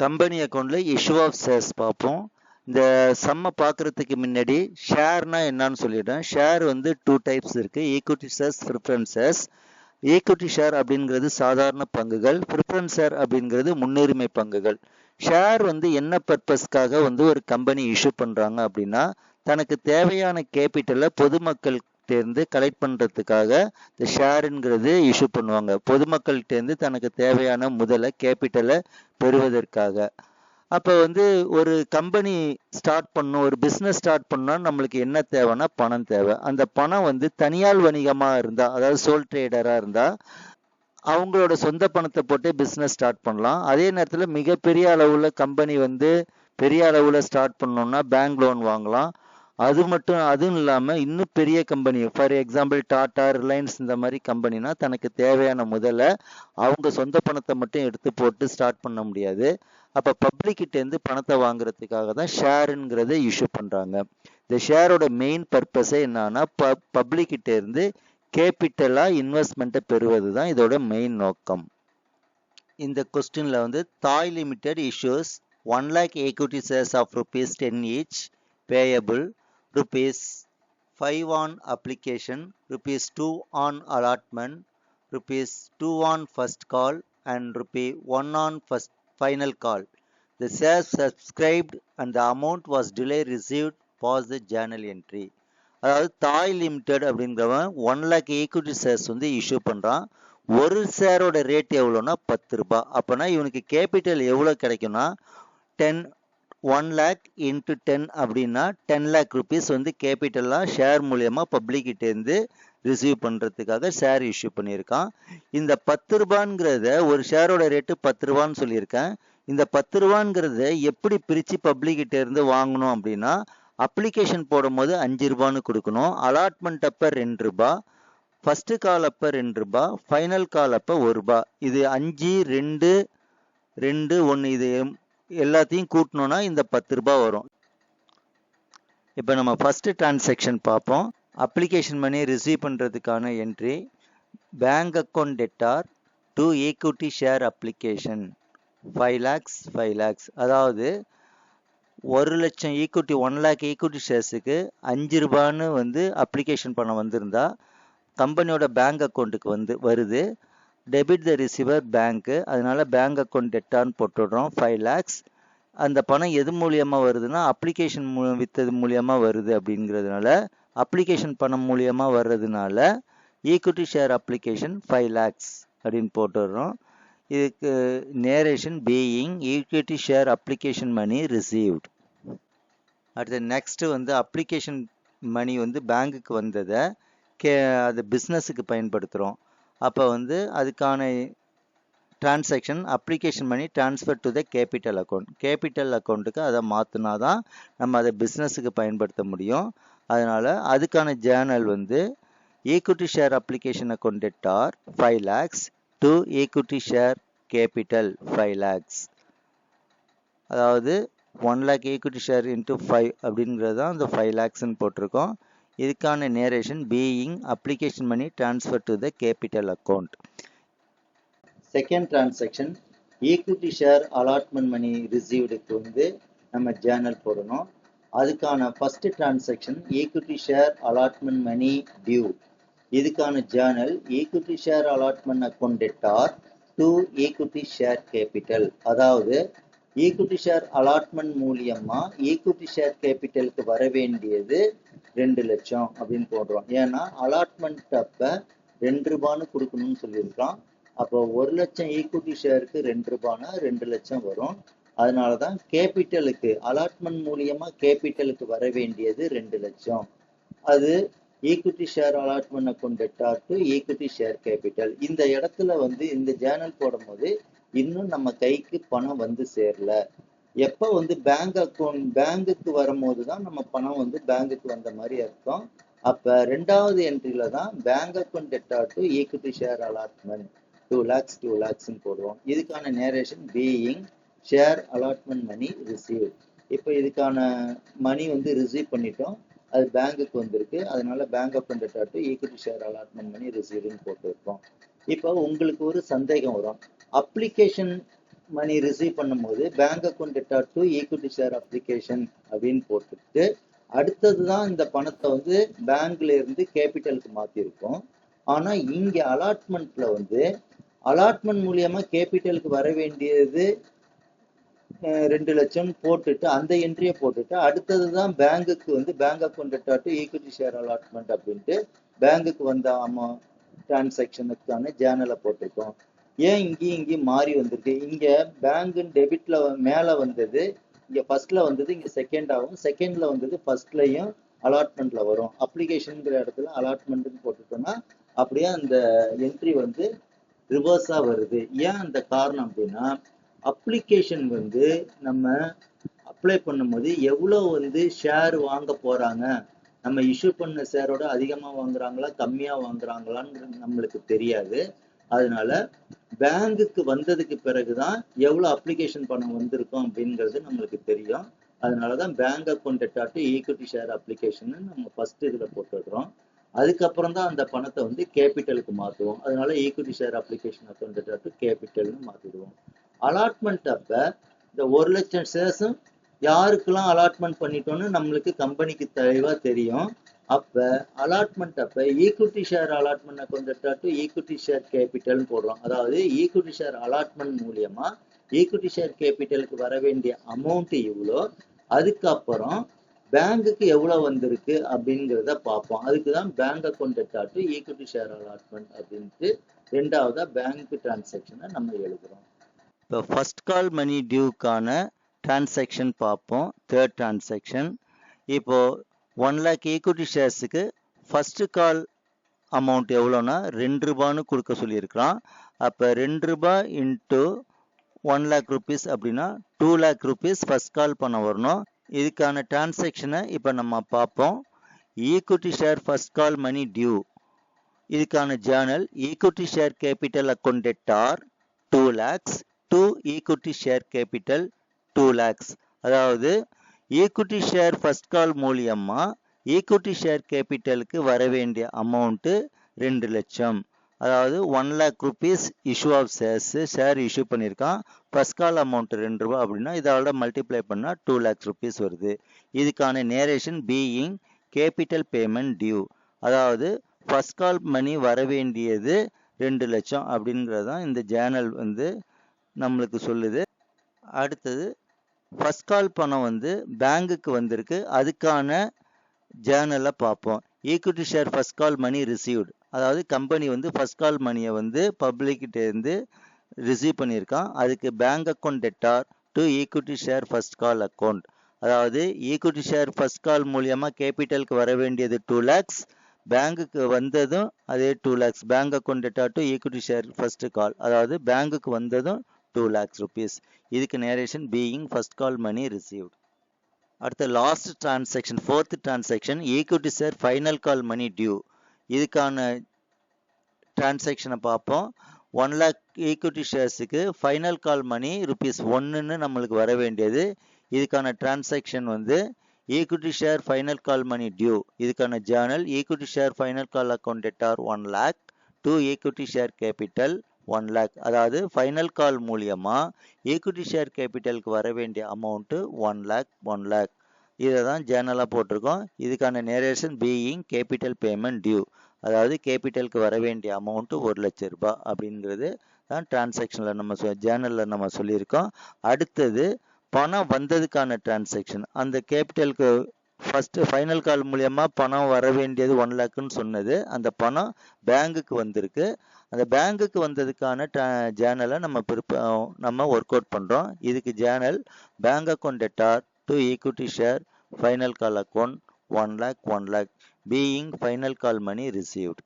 Company அக்கௌண்ட்ல issue of shares பார்ப்போம். இந்த சம்மை பார்க்கறதுக்கு முன்னாடி ஷேர்னா என்னன்னு சொல்லிடுறேன். ஷேர் வந்து 2 டைப்ஸ் இருக்கு, equity shares, preference shares. Equity share அப்படிங்கிறது சாதாரண பங்குகள், ப்ரிஃபரன்ஸ் ஷேர் அப்படிங்கிறது முன்னுரிமை பங்குகள். ஷேர் வந்து என்ன பர்பஸ்க்காக வந்து ஒரு கம்பெனி இஷ்யூ பண்றாங்க அப்படின்னா, தனக்கு தேவையான கேபிட்டலை பொதுமக்கள் தேர்ந்து கலெக்ட் பண்றதுக்காக இந்த ஷேருங்கிறது இஷ்யூ பண்ணுவாங்க. பொதுமக்கள்கிட்டேருந்து தனக்கு தேவையான முதல கேபிட்டலை பெறுவதற்காக. அப்போ வந்து ஒரு கம்பெனி ஸ்டார்ட் பண்ணணும், ஒரு பிஸ்னஸ் ஸ்டார்ட் பண்ணால் நம்மளுக்கு என்ன தேவைன்னா பணம் தேவை. அந்த பணம் வந்து தனியார் வணிகமாக இருந்தால், அதாவது சோல் ட்ரேடராக இருந்தால் அவங்களோட சொந்த பணத்தை போட்டு பிஸ்னஸ் ஸ்டார்ட் பண்ணலாம். அதே நேரத்தில் மிகப்பெரிய அளவில் கம்பெனி வந்து பெரிய அளவில் ஸ்டார்ட் பண்ணோம்னா பேங்க் லோன் வாங்கலாம். அதுவும் இல்லாமல் இன்னும் பெரிய company, for example Tata, Reliance இந்த மாதிரி கம்பெனினா தனக்கு தேவையான முதல்ல அவங்க சொந்த பணத்தை மட்டும் எடுத்து போட்டு ஸ்டார்ட் பண்ண முடியாது. அப்போ பப்ளிக்கிட்டேருந்து பணத்தை வாங்குறதுக்காக தான் ஷேருங்கிறத இஷ்யூ பண்ணுறாங்க. இந்த ஷேரோட மெயின் பர்பஸே என்னன்னா பப்ளிக்கிட்டேருந்து கேபிட்டலாக இன்வெஸ்ட்மெண்ட்டை பெறுவது தான் இதோட மெயின் நோக்கம். இந்த கொஸ்டினில் வந்து தாய் limited issues 1 lakh equity shares of ₹10 each payable ₹5 on application, ₹2 on allotment, ₹2 on first call and ₹1 on first final call. The shares subscribed and the amount was delayed received past the journal entry. அதாவது தாய் limited அப்படிங்கிறவன் 1 lakh equity shares வந்து issue பண்ணுறான். ஒரு ஷேரோட rate எவ்வளோன்னா 10 ரூபாய். அப்போனா இவனுக்கு capital எவ்வளோ கிடைக்கும்னா 1 lakh into 10 அப்படின்னா 10 lakh rupees வந்து கேபிட்டலாக ஷேர் மூலியமாக பப்ளிக்கிட்டேருந்து ரிசீவ் பண்ணுறதுக்காக ஷேர் இஷ்யூ பண்ணியிருக்கான். இந்த 10 ரூபாங்கிறத, ஒரு ஷேரோட ரேட்டு 10 ரூபான்னு சொல்லியிருக்கேன். இந்த 10 ரூபாங்கிறத எப்படி பிரித்து பப்ளிக்கிட்டேருந்து வாங்கணும் அப்படின்னா, அப்ளிகேஷன் போடும் போது 5 ரூபான்னு கொடுக்கணும், அலாட்மெண்ட் அப்போ 2 ரூபா, ஃபர்ஸ்ட் கால் அப்போ 2 ரூபா, ஃபைனல் கால் அப்போ 1 ரூபா. இது 5, 2, 2, 1 இது எல்லாத்தையும் கூட்டணும்னா இந்த 10 ரூபாய் வரும். இப்போ நம்ம ஃபர்ஸ்ட் டிரான்சாக்ஷன் பார்ப்போம். அப்ளிகேஷன் பண்ணி ரிசீவ் பண்ணுறதுக்கான entry, bank account debtor to equity share application 5 lakhs. அதாவது 1 லட்சம் ஈக்விட்டி, 1 lakh ஈக்விட்டி ஷேர்ஸுக்கு 5 ரூபான்னு வந்து அப்ளிகேஷன் பணம் வந்திருந்தா கம்பெனியோட பேங்க் அக்கௌண்ட்டுக்கு வருது. டெபிட் த ரிசீவர் பேங்க்கு, அதனால பேங்க் அக்கௌண்ட் டெட்டார்னு போட்டுடுறோம் 5 lakhs. அந்த பணம் எது மூலியமாக வருதுன்னா அப்ளிகேஷன் வித்தது மூலியமாக வருது. அப்படிங்கிறதுனால அப்ளிகேஷன் பணம் மூலியமாக வர்றதுனால ஈக்விட்டி ஷேர் அப்ளிகேஷன் 5 lakhs அப்படின்னு போட்டுடுறோம். இதுக்கு narration being equity share application money received. அடுத்து நெக்ஸ்ட் வந்து அப்ளிகேஷன் மணி வந்து பேங்குக்கு வந்ததை அது பிஸ்னஸுக்கு பயன்படுத்துகிறோம். அப்போ வந்து அதுக்கான transaction application money transfer to the capital account. Capital அக்கௌண்ட்டுக்கு அதை மாற்றினா தான் நம்ம அதை பிஸ்னஸுக்கு பயன்படுத்த முடியும். அதனால் அதுக்கான ஜேர்னல் வந்து equity share application account debtor 5 lakhs to equity share capital 5 lakhs. அதாவது 1 lakh ஈக்விட்டி ஷேர் இன்ட்டு 5 அப்படிங்கிறது தான் இந்த 5 lakhsன்னு போட்டிருக்கோம். இதுக்கான narration being application money transfer to the capital account. Second transaction equity share allotment money ரிசீவ்டுக்கு வந்து நம்ம ஜேர்னல் போடணும். அதுக்கான first transaction equity share allotment money due. இதுக்கான journal equity share allotment account debtor to equity share capital. அதாவது equity share allotment மூலியமா equity share கேபிட்டலுக்கு வர வேண்டியது 2 லட்சம் அப்படின்னு போடுறோம். ஏன்னா அலாட்மெண்ட் அப்போ 2 ரூபான்னு கொடுக்கணும்னு சொல்லியிருக்கோம். அப்போ 1 லட்சம் ஈக்விட்டி ஷேருக்கு 2 ரூபானா 2 லட்சம் வரும். அதனால தான் கேபிட்டலுக்கு அலாட்மெண்ட் மூலியமா கேபிட்டலுக்கு வர வேண்டியது 2 லட்சம். அது equity share allotment account debtor to equity share capital. இந்த இடத்துல வந்து இந்த ஜேர்னல் போடும் போது இன்னும் நம்ம கைக்கு பணம் வந்து சேரல. எப்போ வந்து பேங்குக்கு வரும்போது தான் நம்ம பணம் வந்து பேங்குக்கு வந்த மாதிரி அர்த்தம். அப்போ 2வது என்ட்ரியில தான் bank account debtor to equity share allotment 2 lakhs போடுவோம். இதுக்கான narration being share allotment money receive. இப்போ இதுக்கான மணி வந்து ரிசீவ் பண்ணிட்டோம், அது பேங்குக்கு வந்திருக்கு. அதனால bank account debtor to equity share allotment money ரிசீவ்னு போட்டுருக்கோம். இப்போ உங்களுக்கு ஒரு சந்தேகம் வரும், அப்ளிகேஷன் மணி ரிசீவ் பண்ணும்போது bank account debtor to equity share application அப்படின்னு போட்டுட்டு அடுத்ததுதான் இந்த பணத்தை வந்து பேங்க்ல இருந்து கேபிட்டலுக்கு மாத்திருக்கோம். ஆனா இங்க அலாட்மெண்ட்ல வந்து அலாட்மெண்ட் மூலியமா கேபிட்டலுக்கு வர வேண்டியது 2 லட்சம் போட்டுட்டு அந்த என்ட்ரியை போட்டுட்டு அடுத்ததுதான் பேங்குக்கு வந்து bank account debtor to equity share allotment அப்படின்ட்டு பேங்குக்கு வந்த டிரான்சாக்ஷனுக்கான ஜேர்னலை போட்டிருக்கோம். ஏன் இங்கேயும் மாறி வந்திருக்கு? இங்க பேங்க் டெபிட்ல மேல வந்தது, இங்க ஃபர்ஸ்ட்ல வந்தது, இங்க செகண்ட் ஆகும். செகண்ட்ல வந்தது ஃபர்ஸ்ட்லயும் அலாட்மெண்ட்ல வரும். அப்ளிகேஷன்ங்கிற இடத்துல அலாட்மெண்ட்னு போட்டுட்டோம்னா அப்படியே அந்த என்ட்ரி வந்து ரிவர்ஸா வருது. ஏன் அந்த காரணம் அப்படின்னா அப்ளிகேஷன் வந்து நம்ம அப்ளை பண்ணும்போது எவ்வளவு வந்து ஷேர் வாங்க போறாங்க, நம்ம இஷ்யூ பண்ண ஷேரோட அதிகமா வாங்குறாங்களா கம்மியா வாங்குறாங்களான்னு நம்மளுக்கு தெரியாது. அதனால பேங்குக்கு வந்ததுக்கு பிறகுதான் எவ்வளவு அப்ளிகேஷன் பணம் வந்திருக்கும் அப்படிங்கிறது நம்மளுக்கு தெரியும். அதனாலதான் bank account debtor to equity share application நம்ம ஃபர்ஸ்ட் இதுல போட்டுடுறோம். அதுக்கப்புறம் தான் அந்த பணத்தை வந்து கேபிட்டலுக்கு மாற்றுவோம். அதனால equity share application account debtor to கேபிட்டல்னு மாத்திடுவோம். அலாட்மெண்ட் அப்ப இந்த 1 லட்சம் ஷேர்ஸும் யாருக்கெல்லாம் அலாட்மெண்ட் பண்ணிட்டோம்னு நம்மளுக்கு கம்பெனிக்கு தெளிவா தெரியும். அப்ப அலாட்மெண்ட் அப்ப equity share allotment account debtor to equity share capital போடுறோம். அதாவது ஈக்விட்டி ஷேர் அலாட்மெண்ட் மூலியமா ஈக்விட்டி ஷேர் கேபிட்டலுக்கு வர வேண்டிய அமௌண்ட் இவ்வளோ, அதுக்கப்புறம் பேங்குக்கு எவ்வளவு வந்திருக்கு அப்படிங்கிறத பார்ப்போம். அதுக்குதான் bank account debtor to equity share allotment அப்படின்ட்டு ரெண்டாவதா பேங்க் டிரான்சாக்ஷனை நம்ம எழுதுறோம். இப்போ ஃபர்ஸ்ட் கால் மணி டியூக்கான டிரான்சாக்ஷன் பார்ப்போம். Third transaction. இப்போ 1 lakh ஈக்விட்டி ஷேர்ஸுக்கு ஃபர்ஸ்ட் கால் அமௌண்ட் எவ்வளோன்னா 2 ரூபான்னு கொடுக்க சொல்லியிருக்கிறான். அப்போ 2 ரூபாய் இன்ட்டு 1 lakh rupees அப்படின்னா 2 lakh rupees ஃபர்ஸ்ட் கால் பண்ண வரணும். இதுக்கான டிரான்சாக்ஷனை இப்போ நம்ம பார்ப்போம். Equity share first call money due, இதுக்கான journal equity share capital account debtor 2 lakhs to equity share capital 2 lakhs. அதாவது ஈக்விட்டி ஷேர் ஃபர்ஸ்ட் கால் மூலியமா ஈக்விட்டி ஷேர் கேபிட்டலுக்கு வர வேண்டிய அமௌண்ட் 2 லட்சம். அதாவது 1 lakh rupees issue of share issue பண்ணியிருக்கான். First call amount 2 ரூபாய் அப்படின்னா இதோட மல்டிப்ளை பண்ணா 2 lakhs rupees வருது. இதுக்கான narration being capital payment due, அதாவது ஃபர்ஸ்ட் கால் மணி வர வேண்டியது 2 லட்சம் அப்படிங்கிறதான் இந்த ஜேர்னல் வந்து நம்மளுக்கு சொல்லுது. அடுத்தது ஃபர்ஸ்ட் கால் பணம் வந்து பேங்குக்கு வந்திருக்கு, அதுக்கான ஜேர்னலை பார்ப்போம். Equity share first call money received, அதாவது கம்பெனி வந்து ஃபர்ஸ்ட் கால் மணியை வந்து பப்ளிக்கிட்டேருந்து ரிசீவ் பண்ணியிருக்கான். அதுக்கு bank account debtor to equity share first call account, அதாவது ஈக்விட்டி ஷேர் ஃபர்ஸ்ட் கால் மூலியமாக கேபிட்டலுக்கு வர வேண்டியது 2 lakhs, பேங்குக்கு வந்ததும் அதே 2 lakhs. Bank account debtor to equity share first call, அதாவது பேங்குக்கு வந்ததும் 2 lakhs rupees. இதுக்கு narration being first call money received. அடுத்த last transaction, fourth transaction equity share final call money due, இதுக்கான டிரான்சாக்ஷனை பார்ப்போம். 1 lakh ஈக்விட்டி ஷேர்ஸுக்கு ஃபைனல் கால் மணி ₹1ன்னு நம்மளுக்கு வர வேண்டியது. இதுக்கான டிரான்சாக்ஷன் வந்து equity share final call money due, இதுக்கான journal equity share final call account debtor 1 lakh to equity share capital 1 lakh, அதாவது ஃபைனல் கால் மூலியமா ஈக்விட்டி ஷேர் கேபிட்டலுக்கு வர வேண்டிய அமௌண்ட் 1 lakh. இதை தான் ஜேர்னலாக போட்டிருக்கோம். இதுக்கான narration being capital payment due, அதாவது கேபிட்டலுக்கு வர வேண்டிய அமௌண்ட் 1 லட்சம் ரூபாய் அப்படிங்கிறது தான் டிரான்சாக்ஷனில் நம்ம ஜேர்னலில் நம்ம சொல்லியிருக்கோம். அடுத்தது பணம் வந்ததுக்கான டிரான்சாக்ஷன். அந்த கேபிட்டலுக்கு ஃபர்ஸ்ட் ஃபைனல் கால் மூலியமா பணம் வர வேண்டியது 1 lakhன்னு சொன்னது, அந்த பணம் பேங்குக்கு வந்திருக்கு. அந்த பேங்குக்கு வந்ததுக்கான ஜேர்னலை நம்ம ஒர்க் அவுட் பண்றோம். இதுக்கு journal bank account debtor to equity share final call account 1 lakh being final call money received.